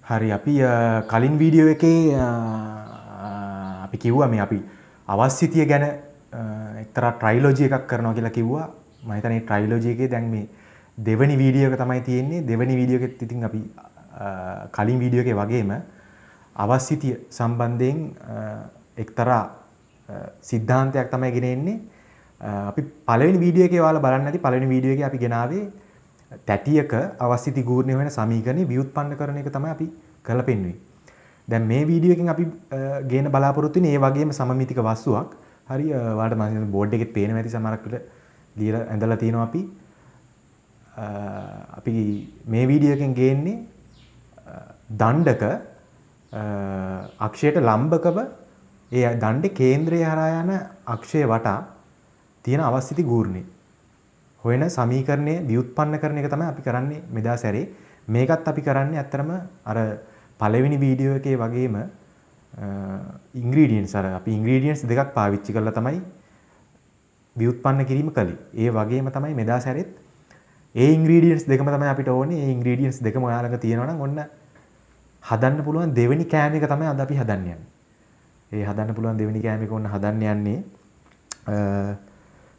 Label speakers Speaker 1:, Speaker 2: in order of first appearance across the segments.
Speaker 1: හරි අපි කලින් වීඩියෝ එකේ අපි කිව්වා මේ අපි අවස්ථිතිය ගැන එක්තරා ට්‍රයිලොජි එකක් කරනවා කියලා කිව්වා. මම හිතන්නේ ට්‍රයිලොජි එකේ දැන් මේ දෙවෙනි වීඩියෝ එක තමයි තියෙන්නේ. දෙවෙනි වීඩියෝ එකෙත් ඉතින් අපි කලින් වීඩියෝ එකේ වගේම අවස්ථිතිය සම්බන්ධයෙන් එක්තරා සිද්ධාන්තයක් තමයි ගෙනෙන්නේ. අපි පළවෙනි වීඩියෝ එකේ ඔයාලා බලන්න ඇති පළවෙනි වීඩියෝ එකේ අපි ගෙනාවේ තැටියක අවස්ථිති ගූර්ණය වෙන සමීකරණේ ව්‍යුත්පන්න කරන එක තමයි අපි කරලා පෙන්වුවේ. දැන් මේ වීඩියෝ එකෙන් අපි ගේන බලාපොරොත්තු වෙන්නේ ඒ වගේම සමමිතික වස්තුවක්. හරි ඔයාලට මම හිතන්නේ බෝඩ් එකෙත් පේනවා ඇති සමහරක් විට ලියලා ඇඳලා තියෙනවා අපි මේ වීඩියෝ එකෙන් ගේන්නේ දණ්ඩක අක්ෂයට ලම්බකව ඒ දණ්ඩේ කේන්ද්‍රය හරහා යන අක්ෂය වටා තියෙන අවස්ථිති ගූර්ණය හොයන සමීකරණය ව්‍යුත්පන්න කරන එක තමයි අපි කරන්නේ මෙදා සැරේ. මේකත් අපි කරන්නේ ඇත්තරම අර පළවෙනි වීඩියෝ එකේ වගේම ඉන්ග්‍රීඩියන්ට්ස් අපි ඉන්ග්‍රීඩියන්ට්ස් දෙකක් පාවිච්චි කරලා තමයි ව්‍යුත්පන්න කිරීම කළේ. ඒ වගේම තමයි මෙදා සැරෙත් ඒ ඉන්ග්‍රීඩියන්ට්ස් දෙකම තමයි අපිට ඕනේ. ඒ ඉන්ග්‍රීඩියන්ට්ස් දෙකම ඔයාලඟ තියෙනවා නම් ඔන්න හදන්න පුළුවන් දෙවෙනි කෑම එක තමයි අද අපි හදන්න යන්නේ. ඒ හදන්න පුළුවන් දෙවෙනි කෑම එක ඔන්න හදන්න යන්නේ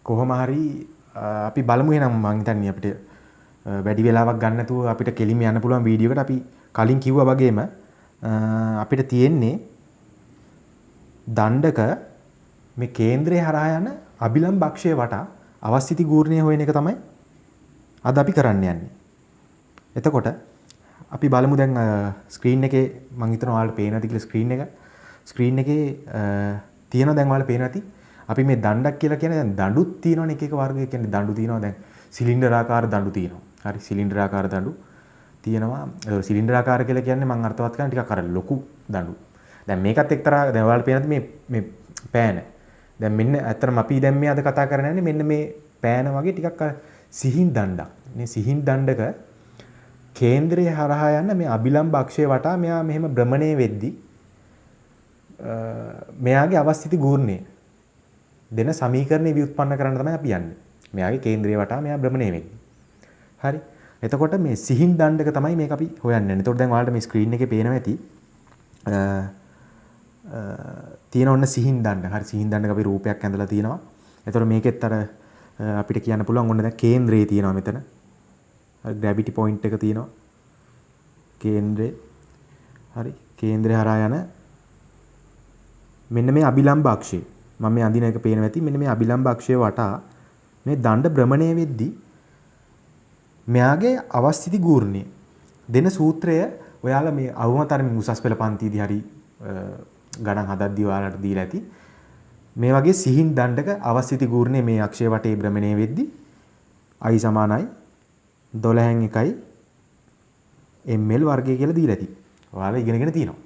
Speaker 1: කොහොම හරි අපි බලමු එහෙනම් මම හිතන්නේ අපිට වැඩි වෙලාවක් ගන්න නැතුව අපිට කෙලින්ම යන්න පුළුවන් වීඩියෝ එකට අපි කලින් කිව්වා වගේම අපිට තියෙන්නේ දණ්ඩක මේ කේන්ද්‍රය හරහා යන අභිලම්බ අක්ෂය වටා අවස්ථිති ගූර්ණය හොයන එක තමයි අද අපි කරන්න යන්නේ. එතකොට අපි බලමු දැන් ස්ක්‍රීන් එකේ මම හිතනවා ඔයාලට පේනවා ඇති කියලා ස්ක්‍රීන් එකේ තියෙනවා දැන් ඔයාලට පේනවා ඇති. අපි මේ දණ්ඩක් කියලා කියන්නේ දැන් දඬුත් තියෙනවනේ එක එක වර්ග කියන්නේ දඬු තියෙනවා දැන් සිලින්ඩරාකාර දඬු තියෙනවා. හරි සිලින්ඩරාකාර දඬු තියෙනවා. සිලින්ඩරාකාර කියලා කියන්නේ මම අර්ථවත් කරන ටිකක් අර ලොකු දඬු. දැන් මේකත් එක්තරා දැන් ඔයාලට පේනද මේ පෑන. දැන් මෙන්න ඇත්තටම අපි දැන් මේ අද කතා කරන්නේ මෙන්න මේ පෑන වගේ ටිකක් අර සිහින් දණ්ඩක්. මේ සිහින් දණ්ඩක කේන්ද්‍රය හරහා යන මේ අභිලම්බ අක්ෂය වටා මෙයා මෙහෙම භ්‍රමණය වෙද්දී මෙයාගේ අවස්ථිති ගූර්ණය දෙන සමීකරණේ ව්‍යුත්පන්න කරන්න තමයි අපි යන්නේ. මෙයාගේ කේන්ද්‍රය වටා මෙයා භ්‍රමණය වෙන්නේ. හරි. එතකොට මේ සිහින් දණ්ඩක තමයි මේක අපි හොයන්නේ. එතකොට දැන් ඔයාලට මේ ස්ක්‍රීන් එකේ පේනවා ඇති. තියෙන ඔන්න සිහින් දණ්ඩ. හරි සිහින් දණ්ඩක අපි රූපයක් ඇඳලා තියෙනවා. එතකොට මේකෙත් අර අපිට කියන්න පුළුවන් ඔන්න දැන් කේන්ද්‍රය තියෙනවා මෙතන. හරි ග්‍රැවිටි පොයින්ට් එක තියෙනවා. කේන්ද්‍රය. හරි. කේන්ද්‍රය හරහා යන මෙන්න මේ අභිලම්බ අක්ෂය මම මේ අඳින එක පේනවා ඇති. මෙන්න මේ අභිලම්බ අක්ෂය වටා මේ දණ්ඩ භ්‍රමණය වෙද්දී මෙයාගේ අවස්ථිති ගූර්ණය දෙන සූත්‍රය ඔයාලා මේ අවමතරමින් උසස් පෙළ පන්තියේදී හරි ගණන් හදද්දී ඔයාලට දීලා ඇති. මේ වගේ සිහින් දණ්ඩක අවස්ථිති ගූර්ණය මේ අක්ෂය වටේ භ්‍රමණය වෙද්දී i සමානයි 12න් 1යි ml වර්ගය කියලා දීලා ඇති. ඔයාලා ඉගෙනගෙන තියෙනවා.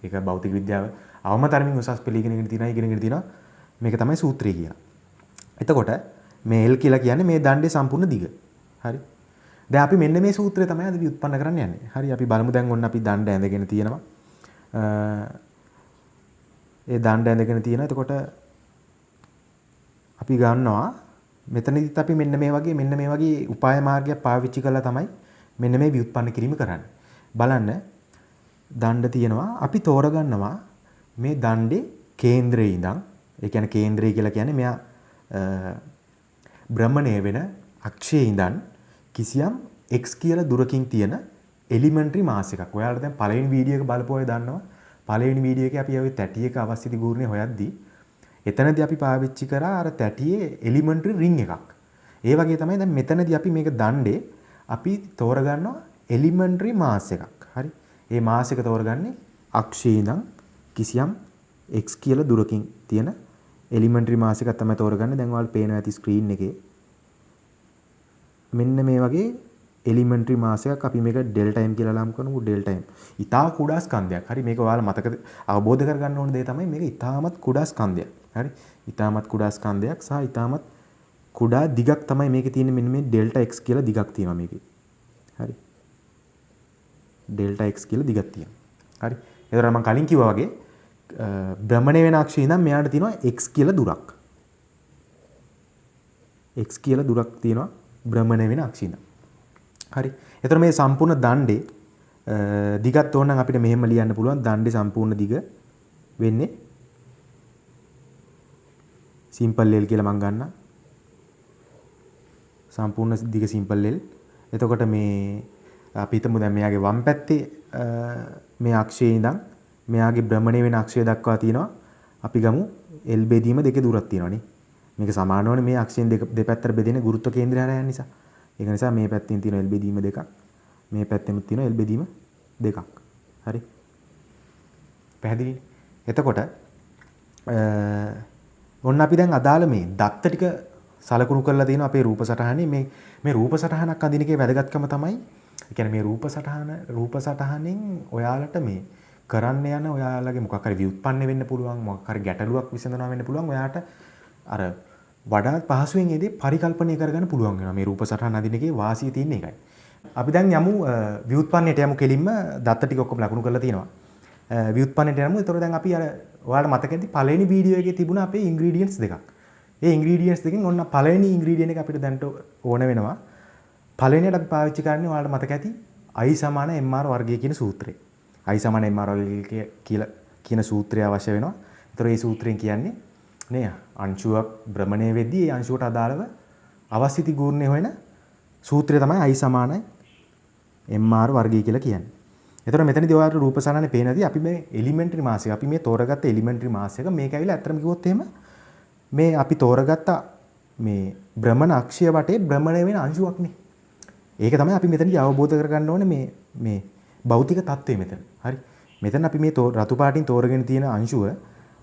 Speaker 1: ඒක භෞතික විද්‍යාව අවමතරමින් උසස් පෙළ ඉගෙනගෙන තියෙනවා. මේක තමයි සූත්‍රය කියලා. එතකොට මේ L කියලා කියන්නේ මේ දණ්ඩේ සම්පූර්ණ දිග. හරි. දැන් අපි මෙන්න මේ සූත්‍රය තමයි අද ව්‍යුත්පන්න කරන්න යන්නේ. හරි අපි බලමු දැන් ඔන්න අපි දණ්ඩ ඇඳගෙන තියෙනවා. ඒ දණ්ඩ ඇඳගෙන තියෙනවා. එතකොට අපි ගන්නවා මෙතනදිත් අපි මෙන්න මේ වගේ උපාය මාර්ගයක් පාවිච්චි කරලා තමයි මෙන්න මේ ව්‍යුත්පන්න කිරීම කරන්නේ. බලන්න දණ්ඩ තියෙනවා. අපි තෝරගන්නවා මේ දණ්ඩේ කේන්ද්‍රයේ ඉඳන් ඒ කියන්නේ කේන්ද්‍රය කියලා කියන්නේ මෙයා භ්‍රමණය වෙන අක්ෂයේ ඉඳන් කිසියම් x කියලා දුරකින් තියෙන එලිමන්ටරි මාස් එකක්. ඔයාලා දැන් පළවෙනි වීඩියෝ එක බලපුවා ඔය දන්නවා. පළවෙනි වීඩියෝ එකේ අපි ওই තැටියක අවස්ථිති ගූර්ණය හොයද්දී එතනදී අපි පාවිච්චි කරා අර තැටියේ එලිමන්ටරි රින් එකක්. ඒ වගේ තමයි දැන් මෙතනදී අපි මේක දණ්ඩේ අපි තෝරගන්නවා එලිමන්ටරි මාස් එකක්. හරි. මේ මාස් එක තෝරගන්නේ අක්ෂයේ ඉඳන් කිසියම් x කියලා දුරකින් තියෙන එලිමන්ටරි මාස් එකක් තමයි තෝරගන්නේ. දැන් ඔයාලට පේනවා ඇති ස්ක්‍රීන් එකේ. මෙන්න මේ වගේ එලිමන්ටරි මාස් එකක් අපි මේක ඩෙල්ටා m කියලා නම් කරමු ඩෙල්ටා m. ඊටා කුඩා ස්කන්ධයක්. හරි මේක ඔයාලා මතක අවබෝධ කරගන්න ඕන දේ තමයි මේක ඊටාමත් කුඩා ස්කන්ධයක්. හරි. ඊටාමත් කුඩා ස්කන්ධයක් සහ ඊටාමත් කුඩා දිගක් තමයි මේකේ තියෙන්නේ මෙන්න මේ ඩෙල්ටා x කියලා දිගක් තියෙනවා මේකේ. හරි. ඩෙල්ටා x කියලා දිගක් තියෙනවා. හරි. ඒතර මම කලින් කිව්වා වගේ භ්‍රමණය වෙන අක්ෂය ඉඳන් මෙයාට තියෙනවා x කියලා දුරක්. x කියලා දුරක් තියෙනවා භ්‍රමණය වෙන අක්ෂය ඉඳන්. හරි. එතකොට මේ සම්පූර්ණ දණ්ඩේ දිගත් ඕන නම් අපිට මෙහෙම ලියන්න පුළුවන්. දණ්ඩේ සම්පූර්ණ දිග වෙන්නේ සිම්පල් L කියලා මම ගන්නවා. සම්පූර්ණ දිග සිම්පල් L. එතකොට මේ අපි හිතමු දැන් මෙයාගේ වම් පැත්තේ මේ අක්ෂයේ ඉඳන් මෙයාගේ භ්‍රමණය වෙන අක්ෂය දක්වා තියෙනවා. අපි ගමු L බෙදීම දෙකේ දුරක් තියෙනවානේ. මේක සමානවනේ මේ අක්ෂයෙන් දෙපැත්තට බෙදෙන ගුරුත්ව කේන්ද්‍රය හරහා යන නිසා. ඒක නිසා මේ පැත්තෙන් තියෙන L බෙදීම දෙකක්. මේ පැත්තෙම තියෙන L බෙදීම දෙකක්. හරි. පැහැදිලිනේ. එතකොට ඔන්න අපි දැන් අදාළ මේ දත්ත ටික සලකුණු කරලා තියෙනවා අපේ රූප සටහනේ. මේ රූප සටහනක් අඳින එකේ වැදගත්කම තමයි ඒ කියන්නේ මේ රූප සටහනෙන් ඔයාලට මේ කරන්න යන ඔයාලගේ මොකක් හරි ව්‍යුත්පන්න වෙන්න පුළුවන්, මොකක් හරි ගැටලුවක් විසඳනවා වෙන්න පුළුවන්. ඔයාට අර වඩාත් පහසුවෙන් ඒ දේ පරිකල්පනය කරගන්න පුළුවන් වෙනවා. මේ රූප සටහන අඳින එකේ වාසිය තියෙන එකයි. අපි දැන් යමු ව්‍යුත්පන්නයට යමු කෙලින්ම. දත්ත ටික ඔක්කොම ලකුණු කරලා තියෙනවා. ව්‍යුත්පන්නයට යමු. ඒතකොට දැන් අපි අර ඔයාලට මතක ඇති පළවෙනි වීඩියෝ එකේ තිබුණා අපේ ඉන්ග්‍රීඩියන්ට්ස් දෙකක්. ඒ ඉන්ග්‍රීඩියන්ට්ස් දෙකෙන් ඔන්න පළවෙනි ඉන්ග්‍රීඩියන්ට් එක අපිට දැන් ඕන වෙනවා. පළවෙනියට අපි පාවිච්චි කරන්නේ ඔයාලට මතක ඇති I = mr වර්ගය කියන සූත්‍රය. I = mr වර්ගය කියලා කියන සූත්‍රය අවශ්‍ය වෙනවා. ඒතර මේ සූත්‍රයෙන් කියන්නේ නේ අංශුවක් භ්‍රමණය වෙද්දී ඒ අංශුවට අදාළව අවස්ථිති ගූර්ණය හොයන සූත්‍රය තමයි I = mr වර්ගය කියලා කියන්නේ. එතකොට මෙතනදී ඔයාලට රූප සටහනේ පේනදී අපි මේ එලිමෙන්ටරි මාස් එක අපි මේ තෝරගත්ත එලිමෙන්ටරි මාස් එක මේක ඇවිල්ලා අත්‍තරම කිව්වොත් එහෙම මේ අපි තෝරගත්ත මේ භ්‍රමණ අක්ෂය වටේ භ්‍රමණය වෙන අංශුවක්නේ. ඒක තමයි අපි මෙතනදී අවබෝධ කරගන්න ඕනේ මේ භෞතික தত্ত্বය මෙතන. හරි. මෙතන අපි මේ රතු පාටින් තෝරගෙන තියෙන අංශුව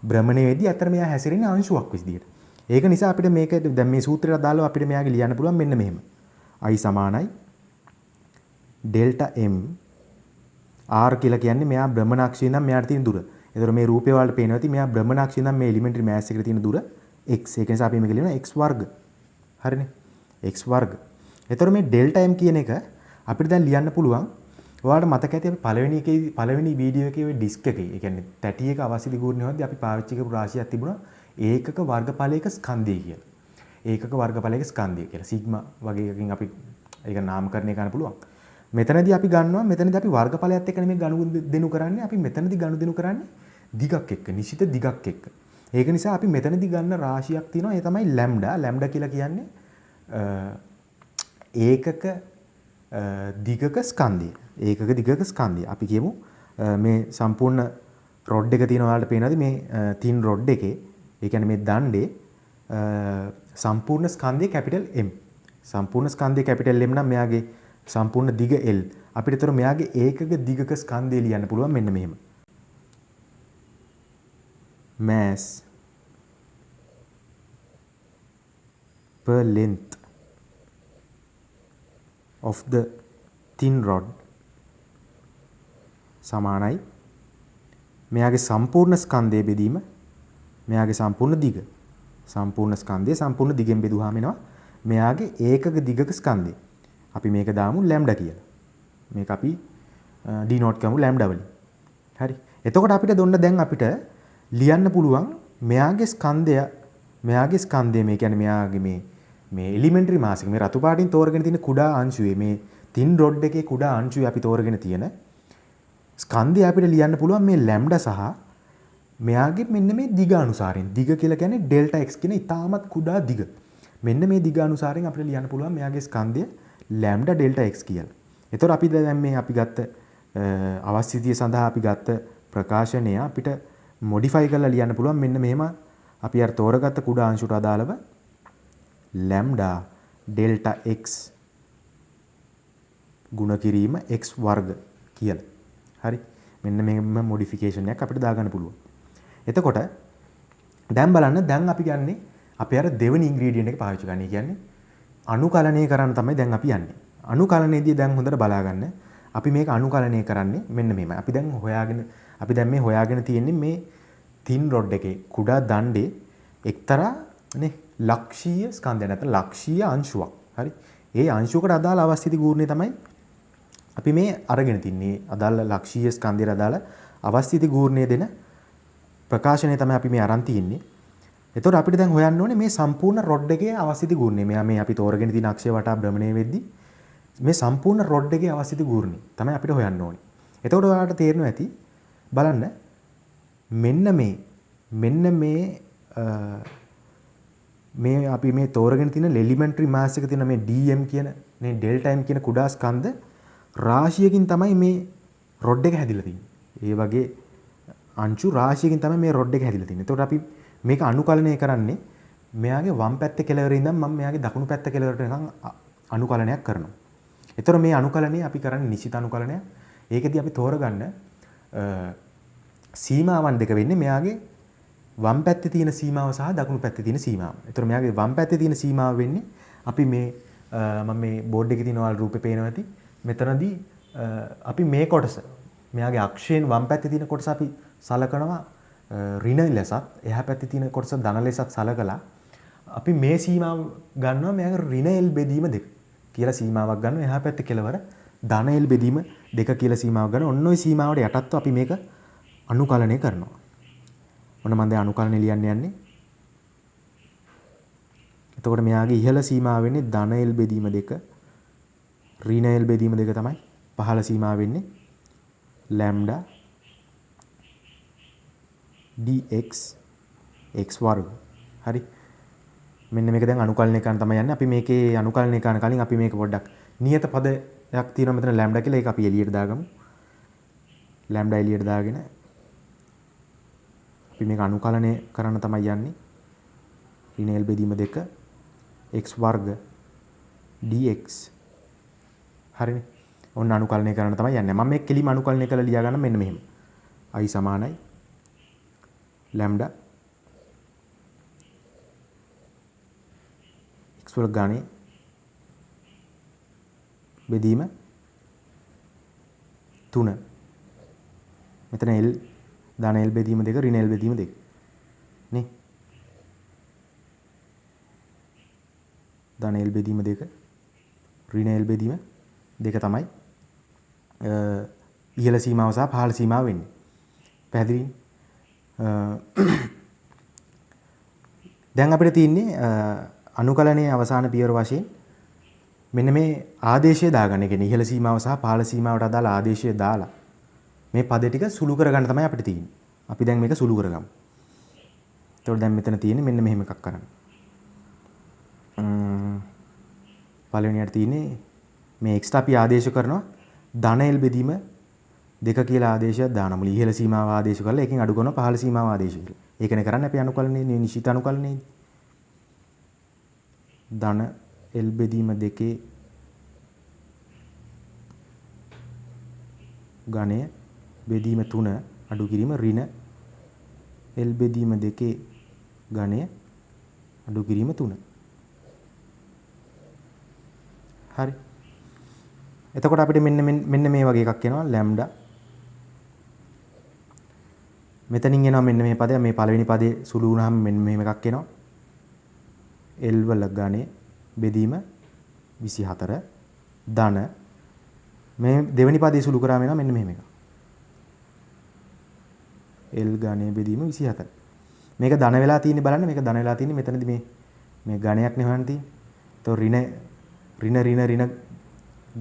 Speaker 1: භ්‍රමණය වෙද්දී අතර මෙයා හැසිරෙන අංශුවක් විදියට. ඒක නිසා අපිට මේක දැන් මේ සූත්‍රයට අදාළව අපිට මෙයාගේ ලියන්න පුළුවන් මෙන්න මෙහෙම. I = Δm R කියලා කියන්නේ මෙයා භ්‍රමණ අක්ෂය ඉඳන් මෙයාට තියෙන දුර. ඒතර මේ රූපේ වලට පේනවා ඇති මෙයා භ්‍රමණ අක්ෂය ඉඳන් මේ එලිමෙන්ටරි මාස් එකට තියෙන දුර x. ඒක නිසා අපි මේක ලියනවා x වර්ග. හරිනේ. x වර්ග. එතකොට මේ Δm කියන එක අපිට දැන් ලියන්න පුළුවන්. ඔයාලට මතක ඇති අපි පළවෙනි වීඩියෝ එකේ ඔය ඩිස්ක් එකේ, ඒ කියන්නේ තැටියක අවශ්‍ය දිගුරුණේ හොද්දී අපි පාවිච්චි කරපු රාශියක් තිබුණා ඒකක වර්ගඵලයක ස්කන්ධය කියලා. ඒකක වර්ගඵලයක ස්කන්ධය කියලා. සිග්මා වගේ එකකින් අපි ඒක නාමකරණය කරන්න පුළුවන්. මෙතනදී අපි ගන්නවා මෙතනදී අපි වර්ගඵලයත් එක්ක නෙමෙයි ගනුදෙනු කරන්නේ. අපි මෙතනදී ගනුදෙනු කරන්නේ දිගක් එක්ක, නිශ්චිත දිගක් එක්ක. ඒක නිසා අපි මෙතනදී ගන්න රාශියක් තියෙනවා. ඒ තමයි ලැම්ඩා. ලැම්ඩා කියලා කියන්නේ ඒකක දිගක ස්කන්ධය. ඒකක දිගක ස්කන්ධය. අපි කියමු මේ සම්පූර්ණ රොඩ් එක තියෙන ඔයාලට පේනවාද මේ තින් රොඩ් එකේ. ඒ කියන්නේ මේ දණ්ඩේ සම්පූර්ණ ස්කන්ධය කැපිටල් M. සම්පූර්ණ ස්කන්ධය කැපිටල් M නම් මෙයාගේ සම්පූර්ණ දිග L. අපිට ඒතර මෙයාගේ ඒකක දිගක ස්කන්ධය ලියන්න පුළුවන් මෙන්න මෙහෙම. mass per length of the thin rod සමානයි මෙයාගේ සම්පූර්ණ ස්කන්ධය බෙදීම මෙයාගේ සම්පූර්ණ දිග. සම්පූර්ණ ස්කන්ධය සම්පූර්ණ දිගෙන් බෙදුවාම එනවා මෙයාගේ ඒකක දිගක ස්කන්ධය. අපි මේක දාමු ලැම්ඩා කියලා. මේක අපි ඩිනෝට් කරමු ලැම්ඩා වලින්. හරි. එතකොට අපිට දැන් අපිට ලියන්න පුළුවන් මෙයාගේ ස්කන්ධය මේ කියන්නේ මෙයාගේ මේ එලිමෙන්ටරි මාස් එක මේ රතු පාටින් තෝරගෙන තියෙන කුඩා අංශුවේ මේ තින් රොඩ් එකේ කුඩා අංශුවේ අපි තෝරගෙන තියෙන ස්කන්ධය අපිට ලියන්න පුළුවන් මේ ලැම්ඩා සහ මෙයාගේ මෙන්න මේ දිග අනුසාරයෙන්. දිග කියලා කියන්නේ ඩෙල්ටා x කියන ඉතාමත් කුඩා දිග. මෙන්න මේ දිග අනුසාරයෙන් අපිට ලියන්න පුළුවන් මෙයාගේ ස්කන්ධය ලැම්ඩා ඩෙල්ටා x කියලා. එතකොට අපි දැන් මේ අපි ගත්ත අවස්ථිතිය සඳහා අපි ගත්ත ප්‍රකාශනය අපිට මොඩිෆයි කරලා ලියන්න පුළුවන් මෙන්න මෙහෙම. අපි අර තෝරගත්ත කුඩා අංශුවට අදාළව ලැම්ඩා ඩෙල්ටා x ගුණ කිරීම x වර්ග කියලා. හරි. මෙන්න මේ මොඩිෆිකේෂන් එකක් අපිට දාගන්න පුළුවන්. එතකොට දැන් බලන්න දැන් අපි ගන්නේ අපි අර දෙවෙනි ඉන්ග්‍රීඩියන්ට් එක පාවිච්චි කරන්න. ඒ කියන්නේ අනුකලනය කරන්න තමයි දැන් අපි යන්නේ. අනුකලනයේදී දැන් හොඳට බලාගන්න. අපි මේක අනුකලනය කරන්නේ මෙන්න මෙහෙමයි. අපි දැන් මේ හොයාගෙන තියෙන්නේ මේ තින් රොඩ් එකේ කුඩා දණ්ඩේ එක්තරා නේ ලක්ෂීය ස්කන්ධය නැත්නම් ලක්ෂීය අංශුවක්. හරි. ඒ අංශුවකට අදාළ අවස්ථිති ගූර්ණය තමයි අපි මේ අරගෙන තින්නේ. අදාළ ලක්ෂීය ස්කන්ධයට අදාළ අවස්ථිති ගූර්ණය දෙන ප්‍රකාශනය තමයි අපි මේ අරන් තින්නේ. එතකොට අපිට දැන් හොයන්න ඕනේ මේ සම්පූර්ණ රොඩ් එකේ අවස්ථිති ගූර්ණය. මෙයා මේ අපි තෝරගෙන තියෙන අක්ෂය වටා භ්‍රමණය වෙද්දී මේ සම්පූර්ණ රොඩ් එකේ අවස්ථිති ගූර්ණය තමයි අපිට හොයන්න ඕනේ. එතකොට ඔයාලට තේරෙනවා ඇති බලන්න මෙන්න මේ අපි මේ තෝරගෙන තියෙන එලිමෙන්ටරි මාස් එක තියෙන මේ dm කියන මේ ඩෙල්ටා m කියන කුඩා ස්කන්ධ රාශියකින් තමයි මේ රොඩ් එක හැදිලා තියෙන්නේ. ඒ වගේ අංශු රාශියකින් තමයි මේ රොඩ් එක හැදිලා තියෙන්නේ. එතකොට අපි මේක අනුකලනය කරන්නේ මෙයාගේ වම් පැත්තේ කෙළවරේ ඉඳන් මම මෙයාගේ දකුණු පැත්තේ කෙළවරට නිකන් අනුකලනයක් කරනවා. එතකොට මේ අනුකලනය අපි කරන්නේ නිශ්චිත අනුකලනයක්. ඒකෙදී අපි තෝරගන්න සීමාවන් දෙක වෙන්නේ මෙයාගේ වම් පැත්තේ තියෙන සීමාව සහ දකුණු පැත්තේ තියෙන සීමාව. එතකොට මෙයාගේ වම් පැත්තේ තියෙන සීමාව වෙන්නේ අපි මේ මම මේ බෝඩ් එකේ තියෙන ඔයාලා රූපේ පේනවා ඇති. මෙතනදී අපි මේ කොටස මෙයාගේ අක්ෂයෙන් වම් පැත්තේ තියෙන කොටස අපි සලකනවා ඍණ ලෙසත් එහා පැත්තේ තියෙන කොටස ධන ලෙසත් සලකලා අපි මේ සීමාව ගන්නවා මෙයාගේ ඍණ L බෙදීම 2 කියලා සීමාවක් ගන්නවා. එහා පැත්තේ කෙලවර ධන L බෙදීම 2 කියලා සීමාවක් ගන්නවා. ඔන්න ඔය සීමාවට යටත්ව අපි මේක අනුකලනය කරනවා. ඔන්න මම දැන් අනුකලනය ලියන්න යන්නේ. එතකොට මෙයාගේ ඉහළ සීමාව වෙන්නේ ධන L බෙදීම 2 ඍණ L බෙදීම 2 තමයි. පහළ සීමාව වෙන්නේ ලැම්ඩා dx x වර්ග. හරි. මෙන්න මේක දැන් අනුකලනය කරන්න තමයි යන්නේ. අපි මේකේ අනුකලනය කරන කලින් අපි මේක පොඩ්ඩක් නියත පදයක් තියෙනවා මෙතන ලැම්ඩා කියලා. ඒක අපි එළියට දාගමු. ලැම්ඩා එළියට දාගෙන අපි මේක අනුකලනය කරන්න තමයි යන්නේ. ඍණ L බෙදීම 2 x වර්ග dx. හරිනේ. ඔන්න අනුකලනය කරන්න තමයි යන්නේ. මම මේක කෙලිම අනුකලනය කරලා ලියා ගන්න මෙන්න මෙහෙම. i සමානයි ලැම්ඩා x වල ගානේ බෙදීම 3. මෙතන L ධන L බෙදීම 2 ඍණ L බෙදීම 2 නේ. ධන L බෙදීම 2 ඍණ L බෙදීම 2 තමයි ඉහළ සීමාව සහ පහළ සීමාව වෙන්නේ. පැහැදිලිනේ? දැන් අපිට තියෙන්නේ අනුකලනයේ අවසාන පියවර වශයෙන් මෙන්න මේ ආදේශය දාගන්න. ඒ කියන්නේ ඉහළ සීමාව සහ පහළ සීමාවට අදාළ ආදේශය දාලා මේ පද ටික සුළු කරගන්න තමයි අපිට තියෙන්නේ. අපි දැන් මේක සුළු කරගමු. එතකොට දැන් මෙතන තියෙන්නේ මෙන්න මෙහෙම එකක් කරන්න. පළවෙනියට තියෙන්නේ මේ x අපි ආදේශ කරනවා ධන L බෙදීම 2 කියලා ආදේශයක් දානමු. ඉහළ සීමාව ආදේශ කරලා එකෙන් අඩු කරනවා පහළ සීමාව ආදේශ කියලා. ඒකනේ කරන්නේ අපි අනුකලනයේ නිශ්චිත අනුකලනයේ. ධන L බෙදීම 2 ගණය බෙදීම 3 අඩු කිරීම ඍණ L බෙදීම 2 ගණය අඩු කිරීම 3. හරි. එතකොට අපිට මෙන්න මේ වගේ එකක් එනවා ලැම්ඩා. මෙතනින් එනවා මෙන්න මේ පදය. මේ පළවෙනි පදේ සුළු වුණාම මෙන්න මෙහෙම එකක් එනවා. L වල ගණය බෙදීම 24 ධන මේ දෙවෙනි පදේ සුළු කරාම එනවා මෙන්න මෙහෙම එකක්. L ගණය බෙදීම 24. මේක ධන වෙලා තියෙන්නේ බලන්න. මේක ධන වෙලා තියෙන්නේ මෙතනදී මේ ගණයක් නේ හොයන්න තියෙන්නේ. ඒතකොට ඍණ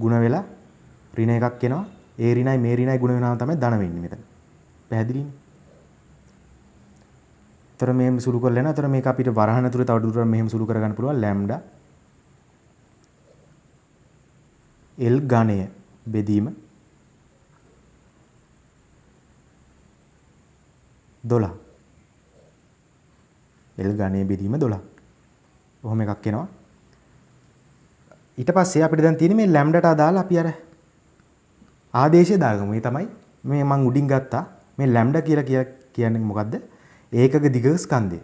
Speaker 1: ගුණ වෙලා ඍණ එකක් එනවා. ඒ ඍණයි මේ ඍණයි ගුණ වෙනාම තමයි ධන වෙන්නේ මෙතන. පැහැදිලිනේ? ඒතර මෙහෙම සුළු කරලා යනවා. ඒතර මේක අපිට වරහන තුර තව දුරට මෙහෙම සුළු කරගන්න පුළුවන් ලැම්ඩා L ඝනය බෙදීම 12. L ඝනය බෙදීම 12. ඔහොම එකක් එනවා. ඊට පස්සේ අපිට දැන් තියෙන්නේ මේ ලැම්ඩාට අදාළ අපි අර ආදේශය දාගමු. ඒ තමයි මේ මම උඩින් ගත්තා මේ ලැම්ඩා කියලා කියන්නේ මොකද්ද? ඒකක දිගක ස්කන්ධය.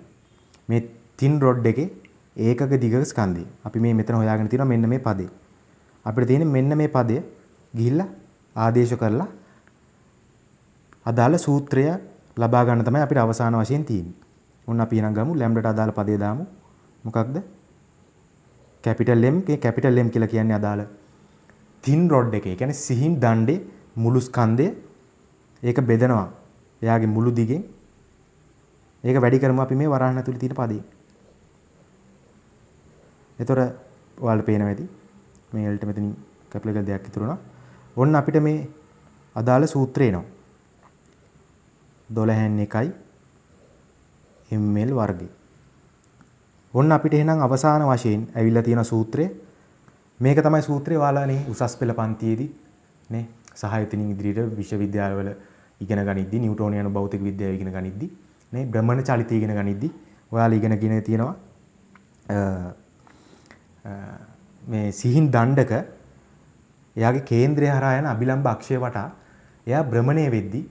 Speaker 1: මේ තින් රොඩ් එකේ ඒකක දිගක ස්කන්ධය. අපි මේ මෙතන හොයාගෙන තියෙනවා මෙන්න මේ පදේ. අපිට තියෙන්නේ මෙන්න මේ පදය ගිහිල්ලා ආදේශ කරලා අදාළ සූත්‍රය ලබා ගන්න තමයි අපිට අවසාන වශයෙන් තියෙන්නේ. ඔන්න අපි එනම් ගමු ලැම්ඩාට අදාළ පදේ දාමු. මොකක්ද? Capital M. මේ කැපිටල් M කියලා කියන්නේ අදාළ තින් රොඩ් එකේ. ඒ කියන්නේ සිහින් දණ්ඩේ මුළු ස්කන්ධය ඒක බෙදනවා. එයාගේ මුළු දිගෙන් ඒක වැඩි කරමු අපි මේ වරහන් ඇතුලේ තියෙන පදේ. ඒතර ඔයාලට පේනවා ඇති මේ L ට මෙතනින් කැපිටල් දෙයක් ඉතුරු වෙනවා. ඔන්න අපිට මේ අදාළ සූත්‍රය එනවා. 12න් 1යි ml වර්ගය. ඔන්න අපිට එහෙනම් අවසාන වශයෙන් ඇවිල්ලා තියෙන සූත්‍රය. මේක තමයි සූත්‍රය ඔයාලානේ උසස් පෙළ පන්තියේදී නේ සහ එතනින් ඉදිරියට විශ්වවිද්‍යාලවල ඉගෙන ගනිද්දි නිව්ටෝනියානු භෞතික විද්‍යාව ඉගෙන ගනිද්දි නේ බ්‍රහ්මණ චලිත ඉගෙන ගනිද්දි ඔයාලා ඉගෙනගෙන තියෙනවා මේ සිහින් දණ්ඩක එයාගේ කේන්ද්‍රය හරහා යන අභිලම්බ අක්ෂය වටා එයා භ්‍රමණය වෙද්දී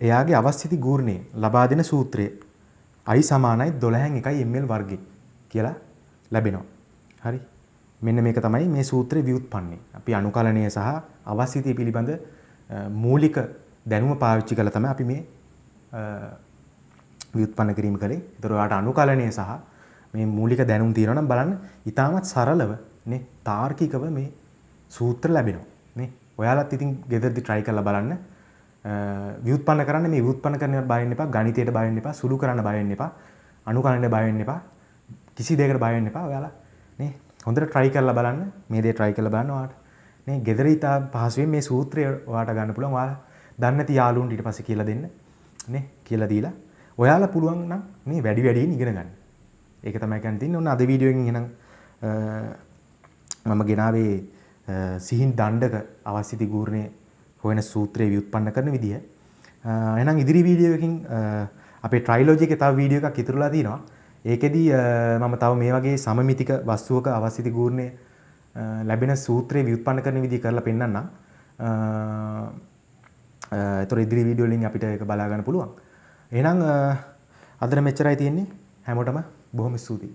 Speaker 1: එයාගේ අවස්ථිති ගූර්ණය ලබා දෙන සූත්‍රය I සමානයි 12න් 1යි ml වර්ගය කියලා ලැබෙනවා. හරි. මෙන්න මේක තමයි මේ සූත්‍රයේ ව්‍යුත්පන්නේ. අපි අනුකලනය සහ අවස්ථිතිය පිළිබඳ මූලික දැනුම පාවිච්චි කරලා තමයි අපි මේ ව්‍යුත්පන්න කිරීම කළේ. ඒතර ඔයාලට අනුකලනය සහ මේ මූලික දැනුම් තියෙනවා නම් බලන්න ඉතාමත් සරලව නේ තාර්කිකව මේ සූත්‍ර ලැබෙනවා නේ. ඔයාලත් ඉතින් ගෙදරදී try කරලා බලන්න. ව්‍යුත්පන්න කරන්න මේ ව්‍යුත්පන්න කරන්න බය වෙන්න එපා, ගණිතයට බය වෙන්න එපා, සුළු කරන්න බය වෙන්න එපා, අනුකලනයට බය වෙන්න එපා. කිසි දෙයකට බය වෙන්න එපා. ඔයාලා නේ හොඳට try කරලා බලන්න. මේ දේ try කරලා බලන්න ඔයාලට. නේ ගෙදර ඉතා පහසුවෙන් මේ සූත්‍රය ඔයාලට ගන්න පුළුවන්. ඔයාලා දන්නේ නැති යාළුවන්ට ඊට පස්සේ කියලා දෙන්න. නේ කියලා දීලා ඔයාලා පුළුවන් නම් මේ වැඩි වැඩියෙන් ඉගෙන ගන්න. ඒක තමයි කියන්න තියෙන්නේ. ඔන්න අද වීඩියෝ එකෙන් එහෙනම් මම ගෙනාවේ සිහින් දණ්ඩක අවස්ථිති ගූර්ණයේ හොයන සූත්‍රයේ ව්‍යුත්පන්න කරන විදිය. එහෙනම් ඉදිරි වීඩියෝ එකකින් අපේ ට්‍රයිලොජි එකේ තව වීඩියෝ එකක් ඉතුරුලා තියෙනවා. ඒකෙදී මම තව මේ වගේ සමමිතික වස්තුවක අවස්ථිති ගූර්ණයේ ලැබෙන සූත්‍රයේ ව්‍යුත්පන්න කරන විදිය කරලා පෙන්නන්නම්. ඒතර ඉදිරි වීඩියෝ වලින් අපිට ඒක බලා ගන්න පුළුවන්. එහෙනම් අදට මෙච්චරයි තියෙන්නේ. හැමෝටම බොහොම ස්තුතියි.